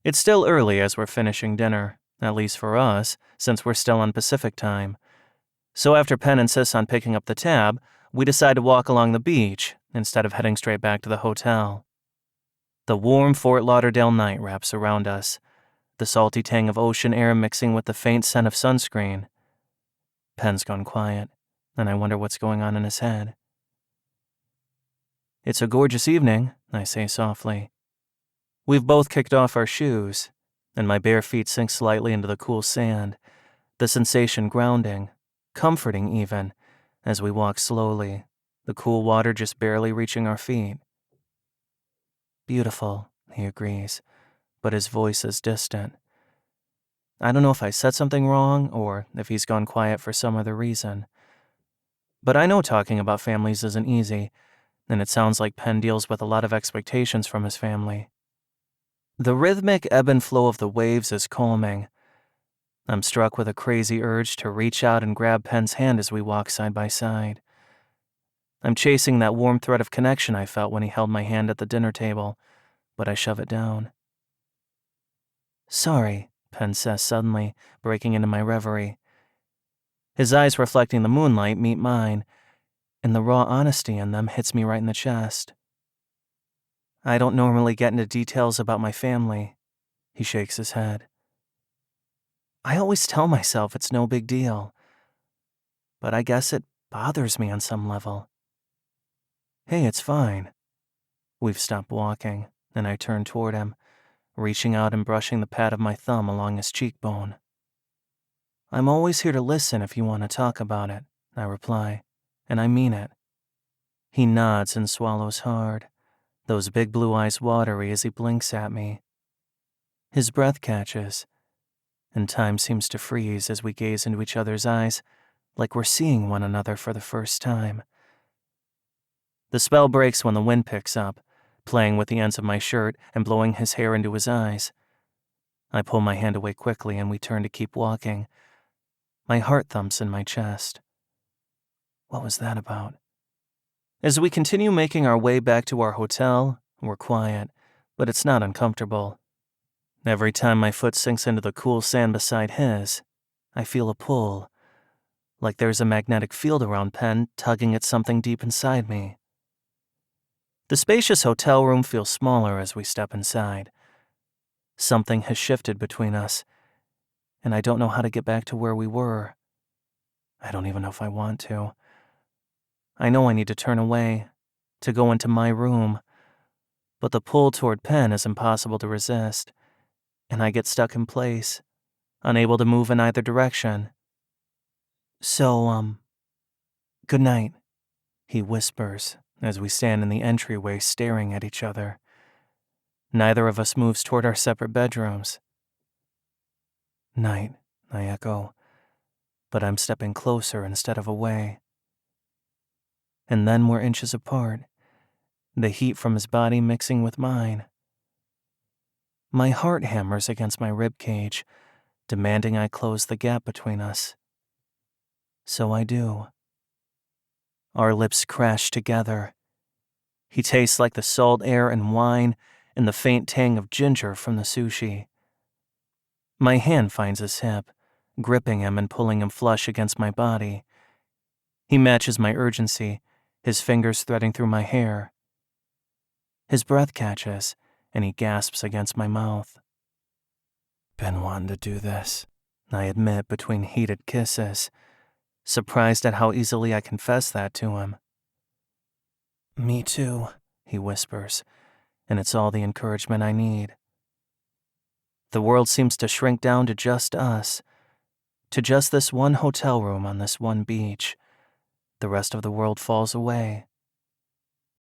It's still early as we're finishing dinner, at least for us, since we're still on Pacific time. So after Penn insists on picking up the tab, we decide to walk along the beach instead of heading straight back to the hotel. The warm Fort Lauderdale night wraps around us, the salty tang of ocean air mixing with the faint scent of sunscreen. Penn's gone quiet, and I wonder what's going on in his head. It's a gorgeous evening, I say softly. We've both kicked off our shoes, and my bare feet sink slightly into the cool sand, the sensation grounding, comforting even, as we walk slowly, the cool water just barely reaching our feet. Beautiful, he agrees, but his voice is distant. I don't know if I said something wrong or if he's gone quiet for some other reason. But I know talking about families isn't easy, and it sounds like Penn deals with a lot of expectations from his family. The rhythmic ebb and flow of the waves is calming. I'm struck with a crazy urge to reach out and grab Penn's hand as we walk side by side. I'm chasing that warm thread of connection I felt when he held my hand at the dinner table, but I shove it down. Sorry, Penn says suddenly, breaking into my reverie. His eyes reflecting the moonlight meet mine, and the raw honesty in them hits me right in the chest. I don't normally get into details about my family. He shakes his head. I always tell myself it's no big deal, but I guess it bothers me on some level. Hey, it's fine. We've stopped walking, and I turn toward him, reaching out and brushing the pad of my thumb along his cheekbone. I'm always here to listen if you want to talk about it, I reply, and I mean it. He nods and swallows hard, those big blue eyes watery as he blinks at me. His breath catches, and time seems to freeze as we gaze into each other's eyes, like we're seeing one another for the first time. The spell breaks when the wind picks up, playing with the ends of my shirt and blowing his hair into his eyes. I pull my hand away quickly and we turn to keep walking. My heart thumps in my chest. What was that about? As we continue making our way back to our hotel, we're quiet, but it's not uncomfortable. Every time my foot sinks into the cool sand beside his, I feel a pull, like there's a magnetic field around Penn tugging at something deep inside me. The spacious hotel room feels smaller as we step inside. Something has shifted between us, and I don't know how to get back to where we were. I don't even know if I want to. I know I need to turn away, to go into my room, but the pull toward Penn is impossible to resist, and I get stuck in place, unable to move in either direction. So, good night, he whispers as we stand in the entryway staring at each other. Neither of us moves toward our separate bedrooms. Night, I echo, but I'm stepping closer instead of away. And then we're inches apart, the heat from his body mixing with mine. My heart hammers against my ribcage, demanding I close the gap between us. So I do. Our lips crash together. He tastes like the salt air and wine and the faint tang of ginger from the sushi. My hand finds his hip, gripping him and pulling him flush against my body. He matches my urgency, his fingers threading through my hair. His breath catches, and he gasps against my mouth. Been wanting to do this, I admit between heated kisses, surprised at how easily I confess that to him. Me too, he whispers, and it's all the encouragement I need. The world seems to shrink down to just us, to just this one hotel room on this one beach. The rest of the world falls away.